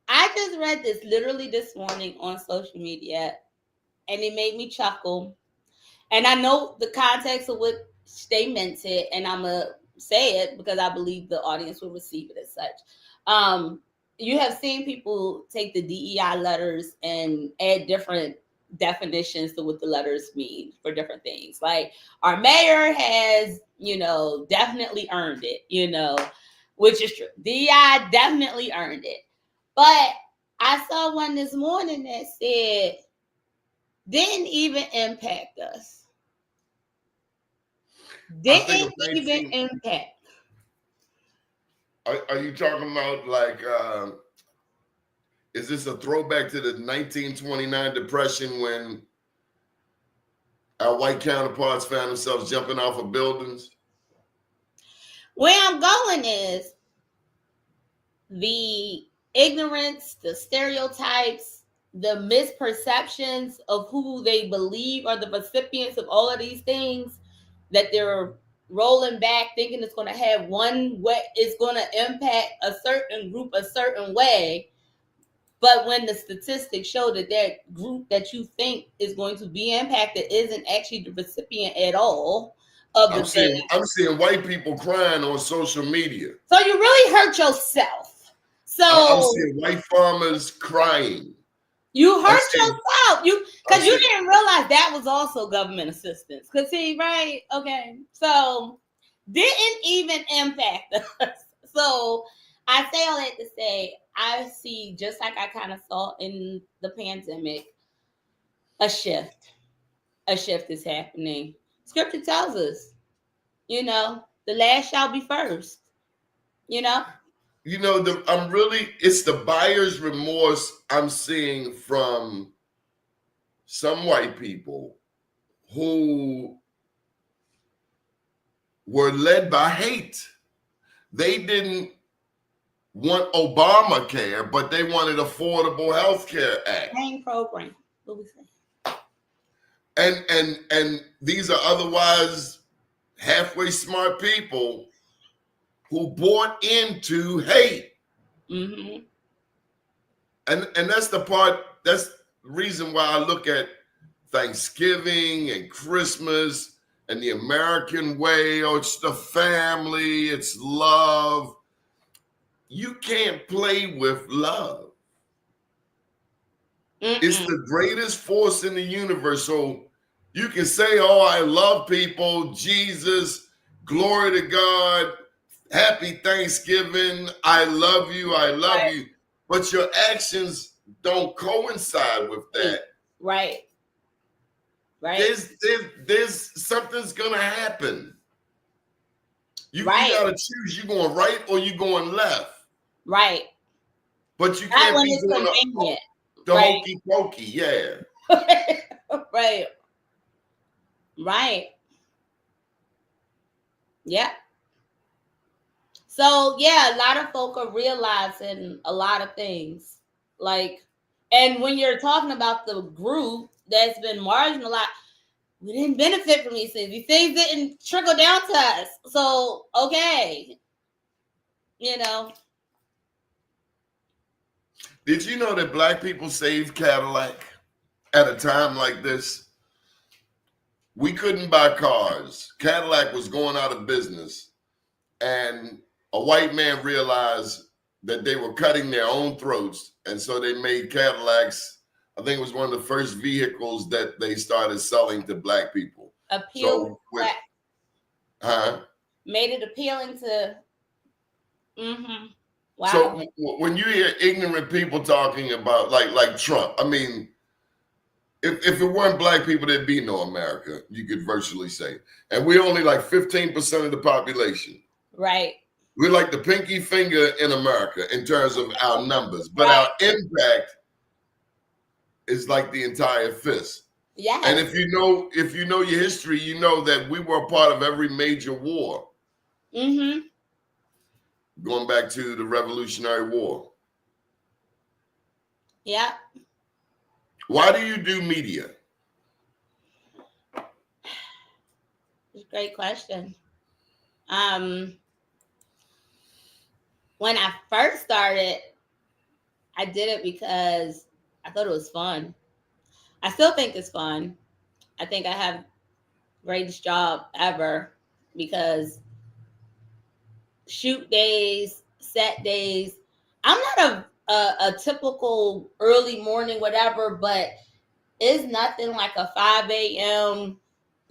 I just read this literally this morning on social media, and it made me chuckle. And I know the context of what they meant it, and I'm going to say it because I believe the audience will receive it as such. You have seen people take the DEI letters and add different definitions to what the letters mean for different things. Like, our mayor has, definitely earned it, which is true. DEI definitely earned it. But I saw one this morning that said, didn't even impact us. Didn't even impact. Are you talking about like, is this a throwback to the 1929 Depression when our white counterparts found themselves jumping off of buildings? Where I'm going is the ignorance, the stereotypes, the misperceptions of who they believe are the recipients of all of these things that they're rolling back, thinking it's going to have one way, it's going to impact a certain group a certain way. But when the statistics show that that group that you think is going to be impacted isn't actually the recipient at all of the thing. I'm seeing white people crying on social media. So you really hurt yourself. So I'm seeing white farmers crying. You hurt yourself. Because you didn't realize that was also government assistance. Because see, right? Okay. So didn't even impact us. So I say all that to say, I see, just like I kind of saw in the pandemic, a shift. A shift is happening. Scripture tells us, the last shall be first. you know, it's the buyer's remorse I'm seeing from some white people who were led by hate. They didn't want Obamacare, but they wanted Affordable Health Care Act. Same program. What we say? And these are otherwise halfway smart people who bought into hate. Mm-hmm. And that's the reason why I look at Thanksgiving and Christmas and the American way. Oh, it's the family, it's love. You can't play with love. It's the greatest force in the universe. So you can say, oh, I love people, Jesus, glory to God, happy Thanksgiving, I love you, you. But your actions don't coincide with that. Right. There's something's gonna happen. You gotta choose. You going right or you going left. Right. But you That can't one be is doing convenient. the hokey pokey, yeah. Right. Right. Yeah. So yeah, a lot of folk are realizing a lot of things. Like, and when you're talking about the group that's been marginalized, we didn't benefit from these things. These things didn't trickle down to us. So okay. You know. Did you know that Black people saved Cadillac at a time like this? We couldn't buy cars. Cadillac was going out of business. And a white man realized that they were cutting their own throats. And so they made Cadillacs. I think it was one of the first vehicles that they started selling to Black people. Appeal to Black. Made it appealing to. Mm-hmm. Wow. So when you hear ignorant people talking about like Trump, I mean, if it weren't Black people, there'd be no America, you could virtually say. And we're only like 15% of the population. Right. We're like the pinky finger in America in terms of our numbers, but our impact is like the entire fist. Yeah. And if you know your history, you know that we were a part of every major war. Mm-hmm. Going back to the Revolutionary War. Yeah. Why do you do media? It's a great question. When I first started, I did it because I thought it was fun. I still think it's fun. I think I have the greatest job ever because shoot days, set days. I'm not a typical early morning whatever, but it's nothing like a 5 a.m.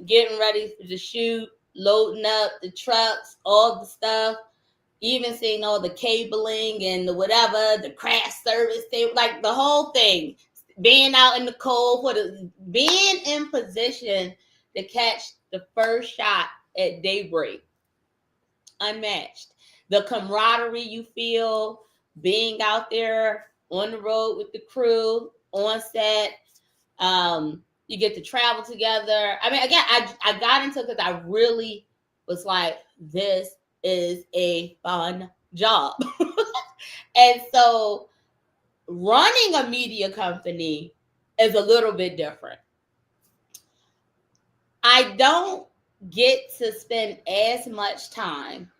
getting ready for the shoot, loading up the trucks, all the stuff, even seeing all the cabling and the whatever, the crash service, like the whole thing, being out in the cold, being in position to catch the first shot at daybreak. Unmatched. The camaraderie you feel being out there on the road with the crew, on set. You get to travel together. I mean, again, I got into it because I really was like, this is a fun job. And so running a media company is a little bit different. I don't get to spend as much time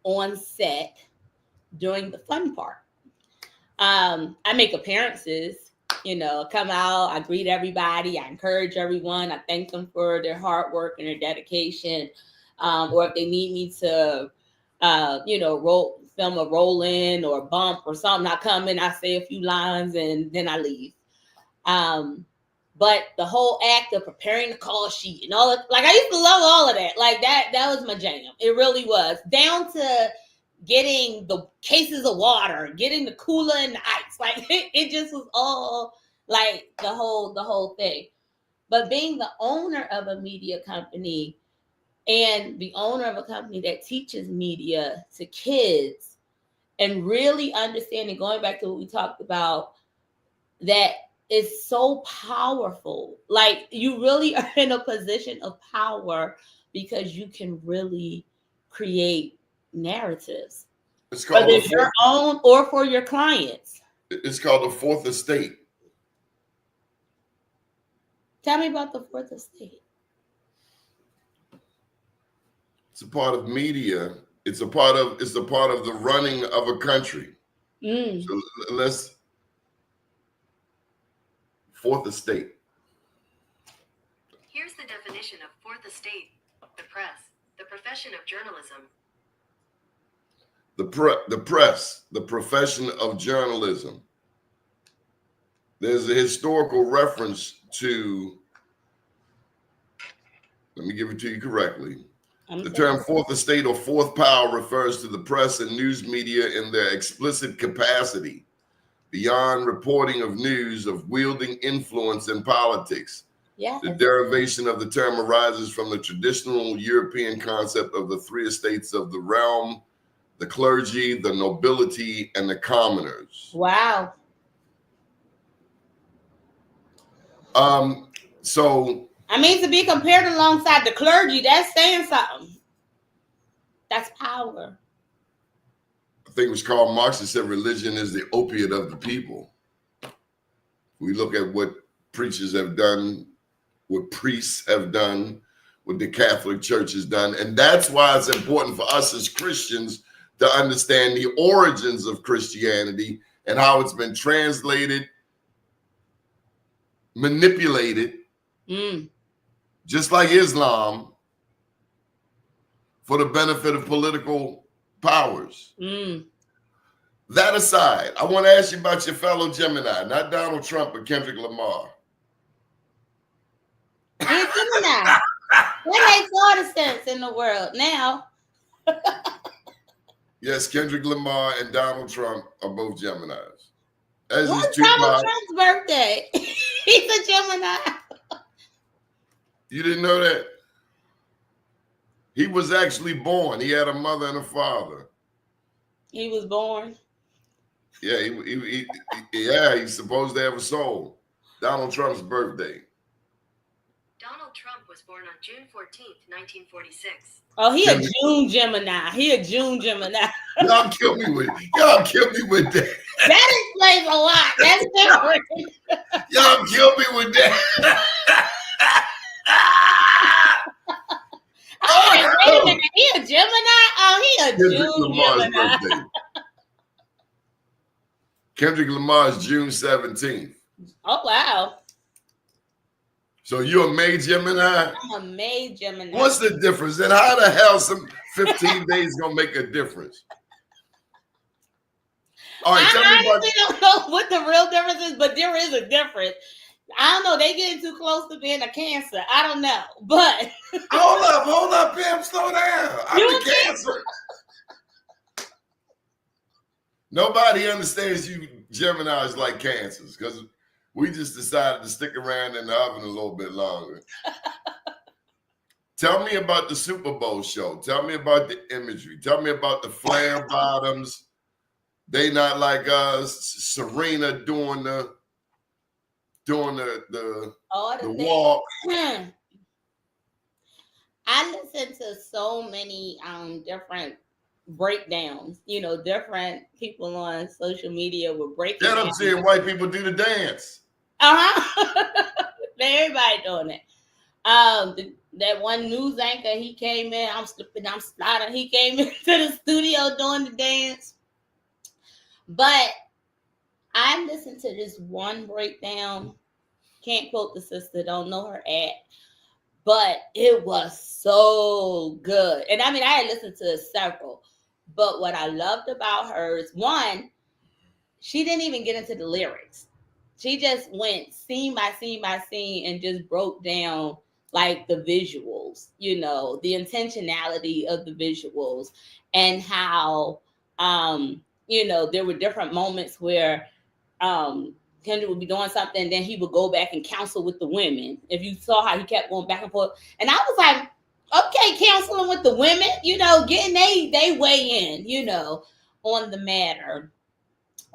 on set during the fun part. I make appearances, come out, I greet everybody, I encourage everyone, I thank them for their hard work and their dedication. Or if they need me to, film a roll in or bump or something, I come in, I say a few lines, and then I leave. But the whole act of preparing the call sheet and all that, like I used to love all of that. Like that was my jam. It really was. Down to getting the cases of water, getting the cooler and the ice. Like it just was all like the whole thing. But being the owner of a media company and the owner of a company that teaches media to kids and really understanding, going back to what we talked about, that is so powerful. Like, you really are in a position of power because you can really create narratives. It's called whether it's your own or for your clients. It's called the fourth estate. Tell me about the fourth estate. It's a part of media. It's a part of the running of a country. So let's fourth estate. Here's the definition of fourth estate: the press, the profession of journalism. The press, the profession of journalism. There's a historical reference to, let me give it to you correctly. The term fourth estate or fourth power refers to the press and news media in their explicit capacity, beyond reporting of news, of wielding influence in politics. Yeah. The derivation of the term arises from the traditional European concept of the three estates of the realm: the clergy, the nobility, and the commoners. Wow. So I mean, to be compared alongside the clergy, that's saying something. That's power. I think it was Karl Marx that said religion is the opiate of the people. We look at what preachers have done, what priests have done, what the Catholic Church has done. And that's why it's important for us as Christians to understand the origins of Christianity and how it's been translated, manipulated, just like Islam, for the benefit of political powers. That aside, I want to ask you about your fellow Gemini, not Donald Trump, but Kendrick Lamar. Hey, Gemini. That makes all the sense in the world now. Yes, Kendrick Lamar and Donald Trump are both Geminis. As When's Donald Trump's birthday? He's a Gemini. You didn't know that? He was actually born. He had a mother and a father. He was born. Yeah, he's supposed to have a soul. Donald Trump's birthday. Donald Trump was born on June 14th, 1946. Oh, he a June Gemini. He a June Gemini. Y'all kill me with that. That explains a lot. That's different. Y'all kill me with that. Oh, wait a minute. He a Gemini? Oh, he a June Gemini. Birthday. Kendrick Lamar's June 17th. Oh, wow. So you're a May Gemini? I'm a May Gemini. What's the difference? And how the hell some 15 days gonna make a difference? All right, tell me about. I don't know what the real difference is, but there is a difference. I don't know. They getting too close to being a Cancer. I don't know, but Hold up, Pam, slow down. I'm the Cancer. Nobody understands you Geminis like Cancers because we just decided to stick around in the oven a little bit longer. Tell me about the Super Bowl show. Tell me about the imagery. Tell me about the flare bottoms. They Not Like Us. Serena doing the walk. I listen to so many different breakdowns. You know, different people on social media were breaking. Yeah, I'm seeing white people do the dance. Everybody doing it. That one news anchor, he came in. I'm slipping, I'm sliding. He came into the studio doing the dance. But I listened to this one breakdown. Can't quote the sister, don't know her at, but it was so good. And I mean, I had listened to several, but what I loved about her is, one, she didn't even get into the lyrics. She just went scene by scene by scene and just broke down like the visuals, you know, the intentionality of the visuals, and how, you know, there were different moments where Kendrick would be doing something, and then he would go back and counsel with the women. If you saw how he kept going back and forth. And I was like, okay, counseling with the women, you know, getting they way in, you know. on the matter.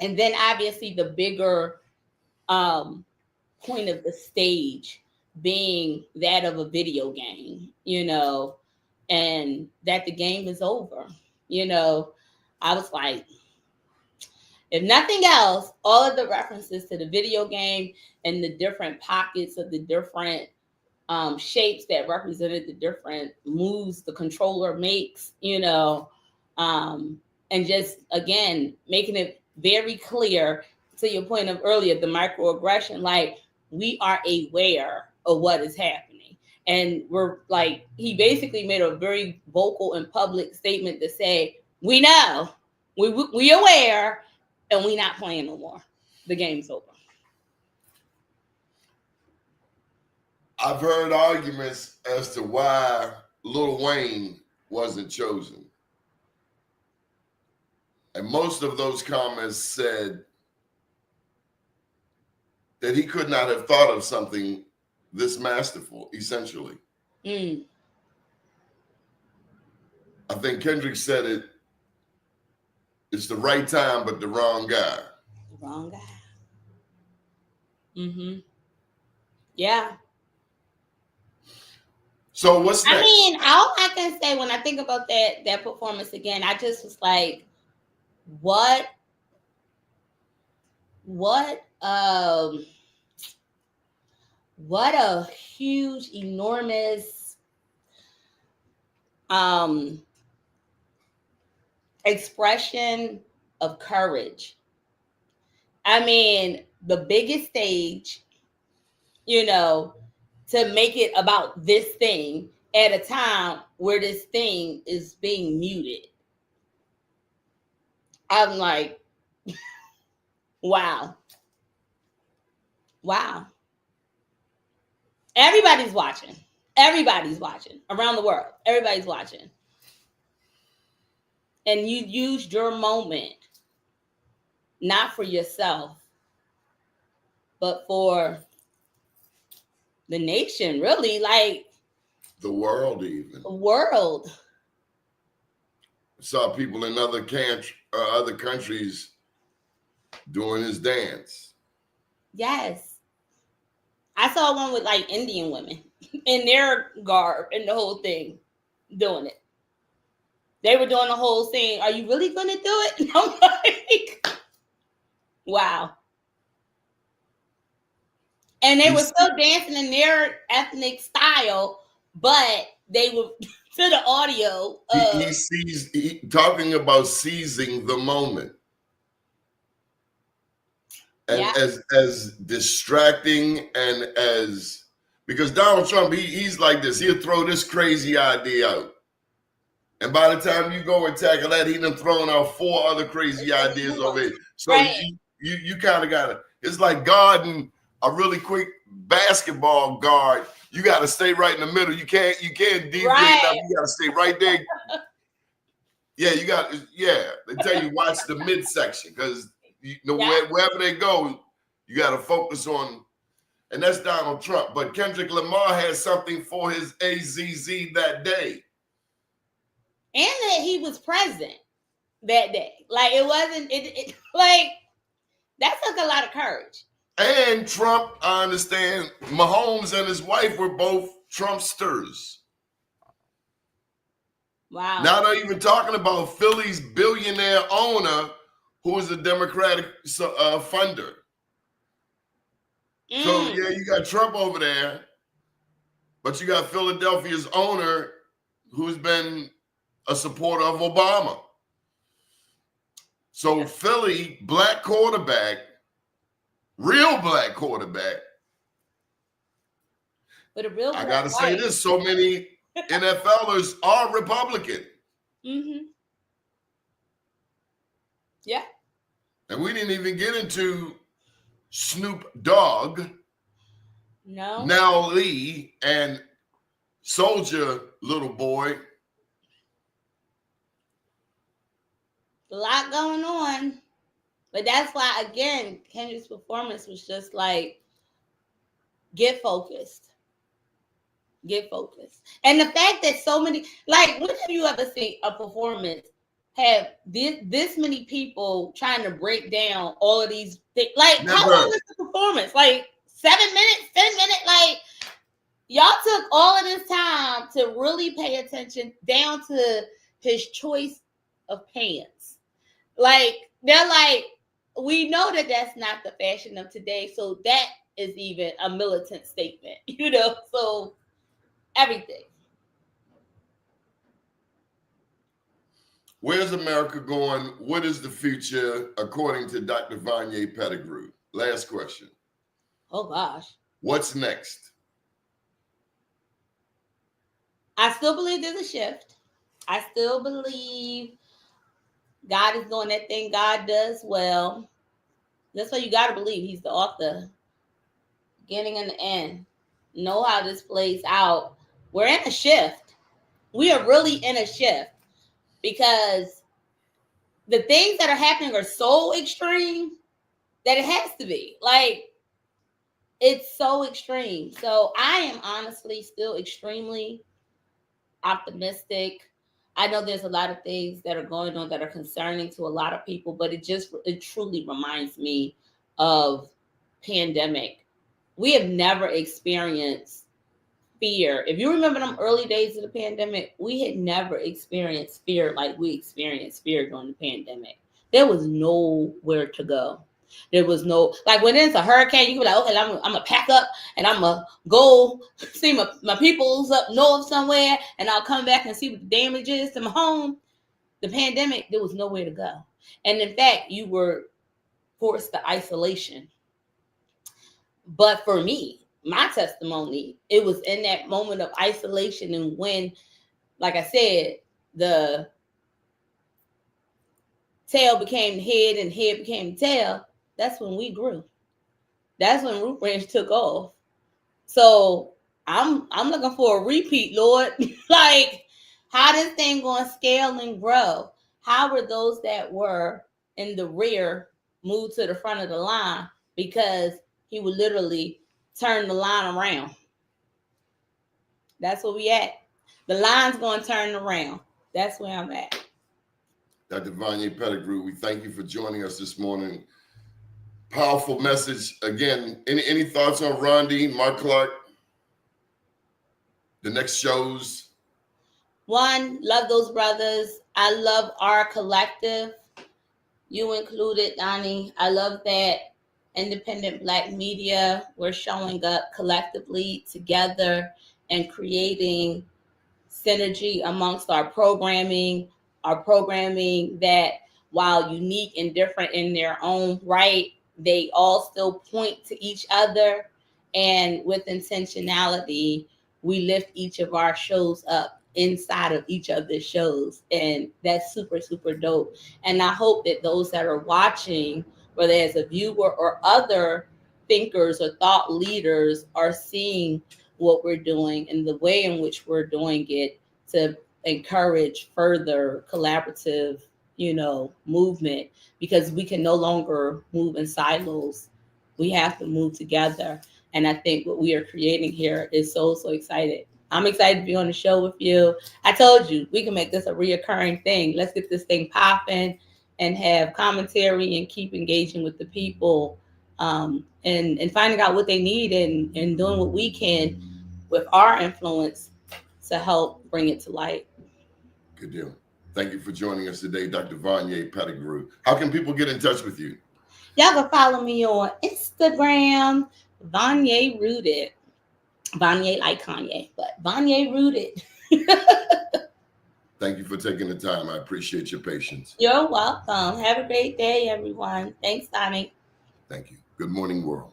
And then obviously the bigger point of the stage being that of a video game, and that the game is over. I was like, if nothing else, all of the references to the video game and the different pockets of the different shapes that represented the different moves the controller makes, and just, again, making it very clear, to your point of earlier, the microaggression, like, we are aware of what is happening. And we're like, he basically made a very vocal and public statement to say, we know, we aware, and we not playing no more. The game's over. I've heard arguments as to why Lil Wayne wasn't chosen. And most of those comments said that he could not have thought of something this masterful, essentially. I think Kendrick said it, it's the right time, but the wrong guy. The wrong guy. Yeah. So what's next? I mean, all I can say when I think about that performance again, I just was like, what a huge, enormous expression of courage. I mean, the biggest stage, to make it about this thing at a time where this thing is being muted. I'm like, wow. Everybody's watching around the world. Everybody's watching. And you used your moment, not for yourself, but for the nation, really, like the world, even. The world. Saw people in other countries doing his dance. Yes. I saw one with like Indian women in their garb and the whole thing doing it. They were doing the whole thing. Are you really going to do it? And I'm like, wow. And they were still dancing in their ethnic style, but they were to the audio. He talking about seizing the moment. And as distracting and as, because Donald Trump, he's like this. He'll throw this crazy idea out. And by the time you go and tackle that, he done thrown out 4 other crazy ideas already. So right. you kind of got to, it's like guarding a really quick basketball guard. You got to stay right in the middle. You can't deviate enough. You got to stay right there. They tell you watch the midsection because wherever they go, you got to focus on, and that's Donald Trump. But Kendrick Lamar had something for his AZZ that day. And that he was present that day. Like, it wasn't, like, that took a lot of courage. And Trump, I understand, Mahomes and his wife were both Trumpsters. Wow. Now they're even talking about Philly's billionaire owner, who is a Democratic funder. So, yeah, you got Trump over there, but you got Philadelphia's owner, who's been a supporter of Obama. So Philly, black quarterback, real black quarterback. But a real I got to say this, so many NFLers are Republican. Yeah. And we didn't even get into Snoop Dogg, Now Lee, and Soldier Little Boy. A lot going on. But that's why, again, Kendrick's performance was just like, get focused. Get focused. And the fact that so many, like, when have you ever seen a performance have this many people trying to break down all of these things. Like, Never. how long is the performance? Like 7 minutes, 10 minutes? Like, y'all took all of this time to really pay attention down to his choice of pants. Like, they're like, we know that that's not the fashion of today. So that is even a militant statement, you know? So everything. Where's America going? What is the future according to Dr. Vonnya Pettigrew? Last question. Oh gosh. What's next? I still believe there's a shift. I still believe God is doing that thing God does well. That's why you got to believe he's the author. Beginning and the end. Know how this plays out. We're in a shift. We are really in a shift because the things that are happening are so extreme that it has to be. Like, it's so extreme. So I am honestly still extremely optimistic. I know there's a lot of things that are going on that are concerning to a lot of people, but it truly reminds me of pandemic. We have never experienced fear. If you remember them early days of the pandemic, we had never experienced fear like we experienced fear during the pandemic. There was nowhere to go. There was no, like when it's a hurricane, you can be like, okay, I'm gonna pack up and I'm gonna go see my peoples up north somewhere, and I'll come back and see what the damage is to my home. The pandemic, there was nowhere to go. And in fact, you were forced to isolation. But for me, my testimony, it was in that moment of isolation, and when, like I said, the tail became the head and head became the tail, that's when we grew. That's when Root Ranch took off. So I'm looking for a repeat, Lord. Like, how this thing going to scale and grow? How were those that were in the rear moved to the front of the line? Because he would literally turn the line around. That's where we at. The line's going to turn around. That's where I'm at. Dr. Vonnya Pettigrew, we thank you for joining us this morning. Powerful message. Again, any thoughts on Rondi, Mark Clark, the next shows? One, love those brothers. I love our collective. You included, Doni. I love that independent Black media, we're showing up collectively together and creating synergy amongst our programming that, while unique and different in their own right, they all still point to each other. And with intentionality, we lift each of our shows up inside of each other's shows. And that's super, super dope. And I hope that those that are watching, whether as a viewer or other thinkers or thought leaders, are seeing what we're doing and the way in which we're doing it to encourage further collaborative, movement, because we can no longer move in silos. We have to move together. And I think what we are creating here is so, so excited. I'm excited to be on the show with you. I told you, we can make this a reoccurring thing. Let's get this thing popping and have commentary and keep engaging with the people, and finding out what they need and doing what we can with our influence to help bring it to light. Good deal. Thank you for joining us today, Dr. Vonnya Pettigrew. How can people get in touch with you? Y'all can follow me on Instagram, Vonnya Rooted. Vonnya like Kanye, but Vonnya Rooted. Thank you for taking the time. I appreciate your patience. You're welcome. Have a great day, everyone. Thanks, Doni. Thank you. Good morning, world.